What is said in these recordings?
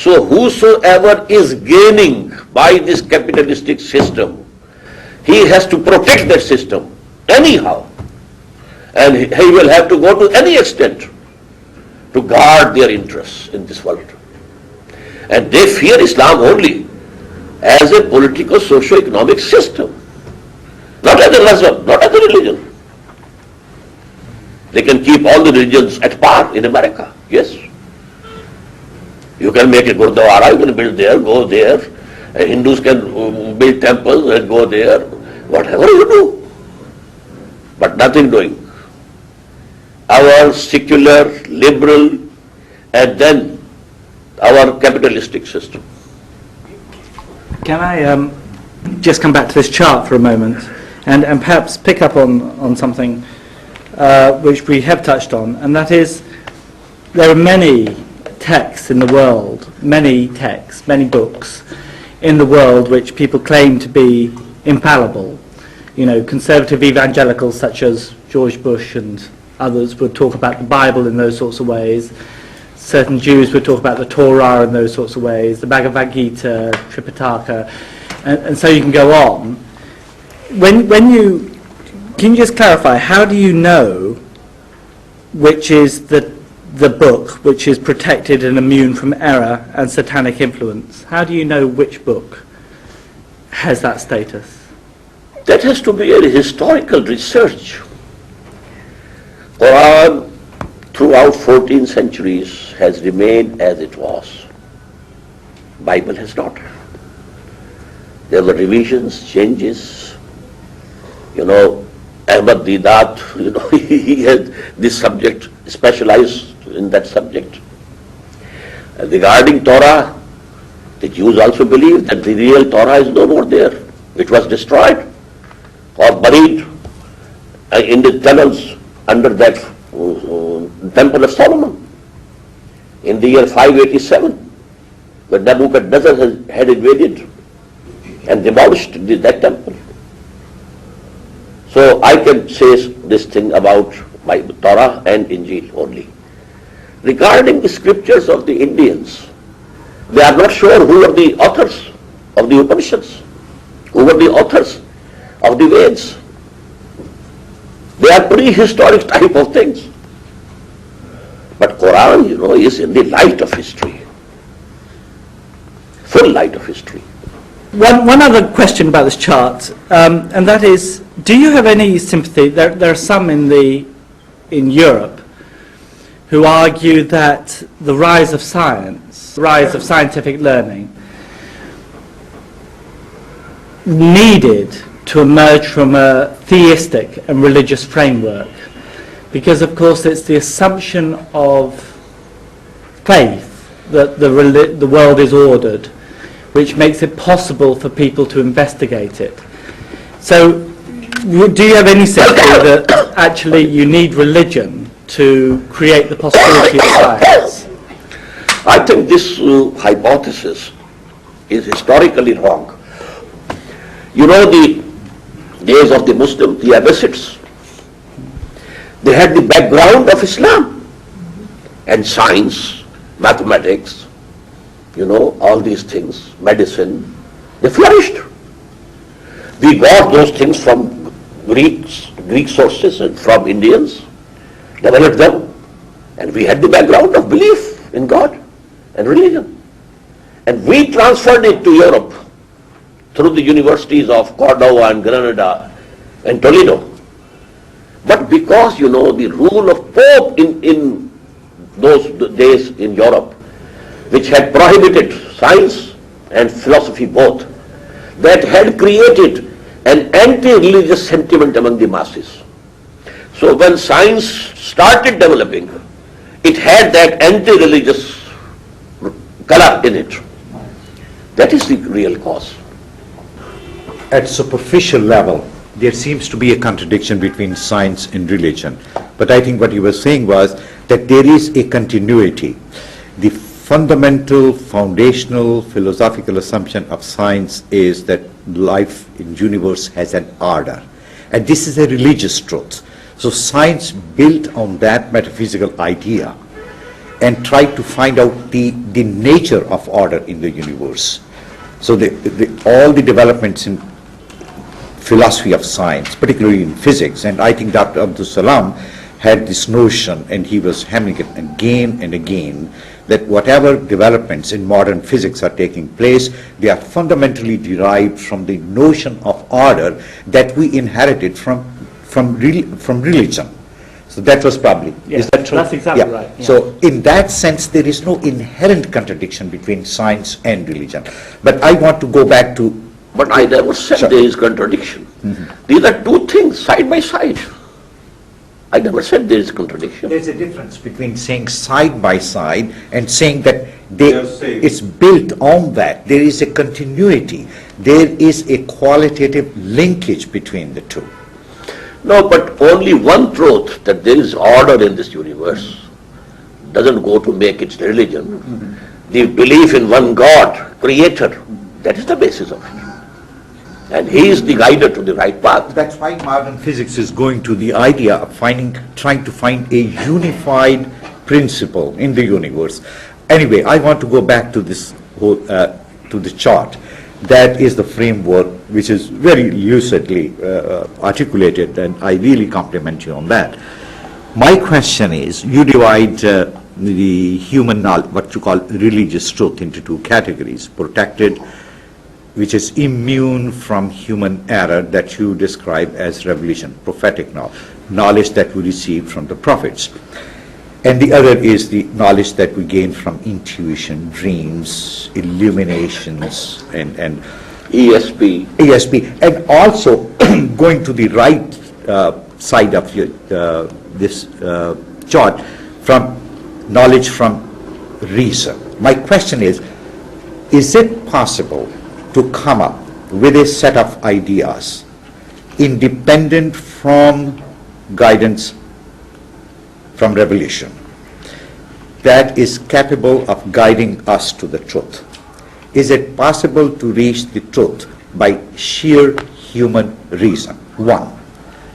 So whosoever is gaining by this capitalistic system, he has to protect that system anyhow. And he will have to go to any extent to guard their interests in this world. And they fear Islam only as a political, socio-economic system, not as a Muslim, not as a religion. They can keep all the religions at par in America, yes. You can make a Gurdwara, you can build there, go there. Hindus can build temples and go there. Whatever you do. But nothing doing. Our secular, liberal, and then our capitalistic system. Can I just come back to this chart for a moment and perhaps pick up on something which we have touched on, and that is there are many texts in the world, many texts, many books in the world which people claim to be infallible. You know, conservative evangelicals such as George Bush and others would talk about the Bible in those sorts of ways. Certain Jews would talk about the Torah in those sorts of ways, the Bhagavad Gita, Tripitaka, and so you can go on. Can you just clarify, how do you know which is the book which is protected and immune from error and satanic influence? How do you know which book has that status? That has to be a historical research. Quran throughout 14 centuries has remained as it was. Bible has not. There were revisions, changes. You know, Ahmed Didat, you know, he had this subject, specialized in that subject. Regarding Torah, the Jews also believe that the real Torah is no more there. It was destroyed or buried in the tunnels under that Temple of Solomon in the year 587, when Nebuchadnezzar had invaded and demolished that temple. So I can say this thing about my Torah and Injil only. Regarding the scriptures of the Indians, they are not sure who are the authors of the Upanishads, who were the authors of the Vedas. They are prehistoric type of things. But Quran, you know, is in the light of history, full light of history. One other question about this chart, and that is, do you have any sympathy? There are some in Europe who argue that the rise of science, the rise of scientific learning, needed to emerge from a theistic and religious framework, because of course it's the assumption of faith that the world is ordered, which makes it possible for people to investigate it. So do you have any sense that actually you need religion to create the possibility of science? I think this hypothesis is historically wrong. You know, the days of the Muslims, the Abbasids, they had the background of Islam and science, mathematics, you know, all these things, medicine, they flourished. We got those things from Greek sources and from Indians, developed them, and we had the background of belief in God and religion. And we transferred it to Europe through the universities of Cordova and Granada and Toledo. But because, you know, the rule of Pope in those days in Europe, which had prohibited science and philosophy both, that had created an anti-religious sentiment among the masses. So when science started developing, it had that anti-religious color in it. That is the real cause. At superficial level, there seems to be a contradiction between science and religion. But I think what you were saying was that there is a continuity. The fundamental, foundational, philosophical assumption of science is that life in universe has an order. And this is a religious truth. So science built on that metaphysical idea and try to find out the nature of order in the universe. So all the developments in philosophy of science, particularly in physics, and I think Dr. Abdul Salam had this notion, and he was hammering it again and again, that whatever developments in modern physics are taking place, they are fundamentally derived from the notion of order that we inherited from religion. So that was probably, Yes, is that true? that's exactly right, yeah. So in that sense, there is no inherent contradiction between science and religion. But I want to go back to... But I never said Sure. there is contradiction. These are two things side by side. I never said there is contradiction. There's a difference between saying side by side and saying that Yes, same. it's built on that. There is a continuity. There is a qualitative linkage between the two. No, but only one truth, that there is order in this universe, doesn't go to make it religion. The belief in one God, creator, that is the basis of it. And he is the guider to the right path. That's why modern physics is going to the idea of trying to find a unified principle in the universe. Anyway, I want to go back to this whole, to the chart. That is the framework which is very lucidly articulated, and I really compliment you on that. My question is, you divide the human knowledge, what you call religious truth, into two categories: protected, which is immune from human error, that you describe as revelation, prophetic knowledge that we receive from the prophets. And the other is the knowledge that we gain from intuition, dreams, illuminations, and ESP. and also going to the right side of this chart, from knowledge from reason. My question is it possible to come up with a set of ideas independent from guidance from revelation that is capable of guiding us to the truth? Is it possible to reach the truth by sheer human reason? One.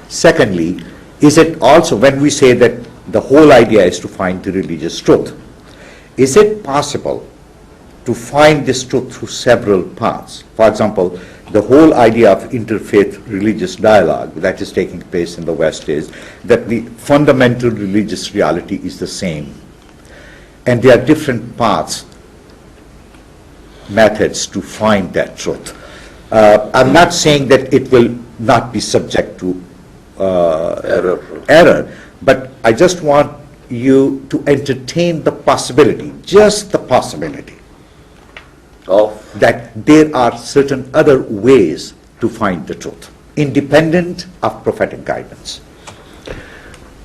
Secondly, is it also, when we say that the whole idea is to find the religious truth, is it possible to find this truth through several paths? For example, the whole idea of interfaith religious dialogue that is taking place in the West is that the fundamental religious reality is the same, and there are different paths, methods to find that truth. I'm not saying that it will not be subject to error, but I just want you to entertain the possibility, just the possibility, Of that there are certain other ways to find the truth, independent of prophetic guidance.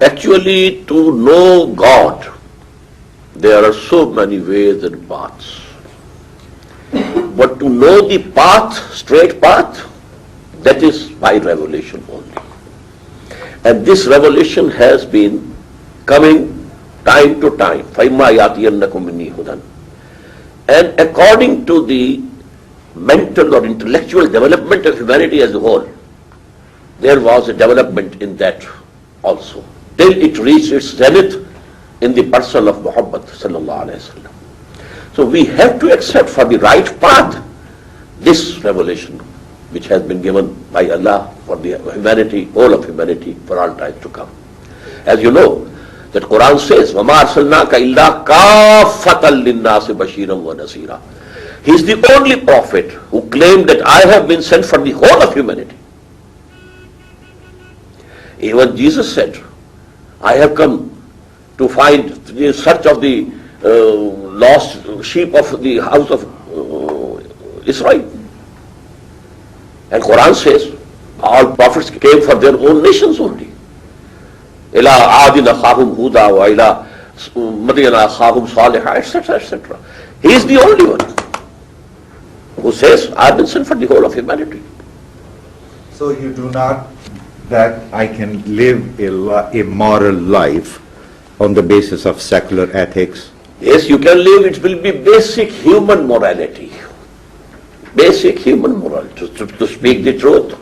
actually, to know God, there are so many ways and paths. But to know the path, straight path, that is by revelation only. And this revelation has been coming time to time. فَإِمَّا يَأْتِيَنَّكُم مِّنِّي هُدًى. And according to the mental or intellectual development of humanity as a whole, there was a development in that also, till it reached its zenith in the person of Muhammad sallallahu alaihi wasallam. So we have to accept for the right path this revelation which has been given by Allah for the humanity, all of humanity, for all time to come. As you know, that Quran says, وَمَا أَرْسَلْنَاكَ إِلَّا كَافَّةً لِلنَّاسِ بَشِيرًا وَنَذِيرًا. He is the only prophet who claimed that I have been sent for the whole of humanity. Even Jesus said, I have come to find the search of the lost sheep of the house of Israel. And Quran says, all prophets came for their own nations only. إِلَىٰ عَادٍ أَخَاهُمْ هُودًا وَإِلَىٰ مَدْيَنَ أَخَاهُمْ صَالِحًا, etc., etc. He is the only one who says, I have been sent for the whole of humanity. So you do not that I can live a moral life on the basis of secular ethics? Yes, you can live, it will be basic human morality. Basic human morality, to speak the truth,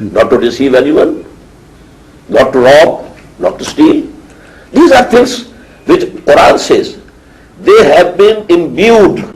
not to deceive anyone, not to rob, not to steal. These are things which Quran says they have been imbued